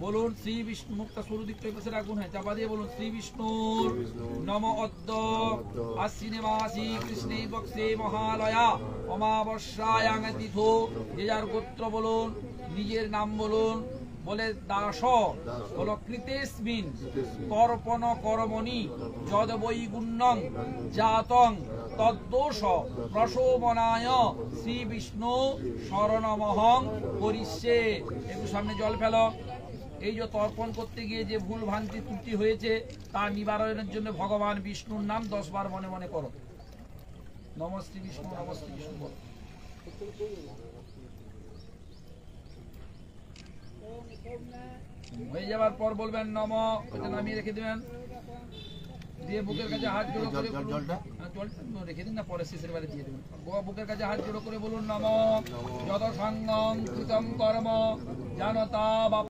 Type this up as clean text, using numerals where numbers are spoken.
বলুন শ্রী বিষ্ণু, মুক্তা সরু দিকটা পাশে রাখুন, হ্যাঁ চাপা দিয়ে বলুন শ্রী বিষ্ণুর নম অদ্য আশ্বিনে মাসি কৃষ্ণে পক্ষে মহালয়া অমাবস্যায়াং তিথো। যে যার গোত্র বলুন, নিজের নাম বলুন। বলে দাস বলো কৃতেস্মিন তর্পণ করমণি যদ বৈগুণ্যং জাতং তদ্দোষ প্রশোভনায় শ্রী বিষ্ণু শরণমহং করিষ্যে। একটু সামনে জল ফেলো। এই যে তর্পণ করতে গিয়ে যে ভুল ভ্রান্তি ত্রুটি হয়েছে তার নিবারণের জন্য ভগবান বিষ্ণুর নাম 10 বার মনে মনে করো। নম শ্রী বিষ্ণু, নম শ্রী বিষ্ণু বলো। হয়ে যাবার পর বলবেন নম, ওটা নামিয়ে রেখে দিবেন, দিয়ে বুকের কাছে হাত জোড়ো করে জলটা রেখে দিন না, পরে শেষের বারে দিয়ে দেবেন। বুকের কাছে হাত জোড়ো করে বলুন নম যত সঙ্গম কৃতম কর্ম জানতা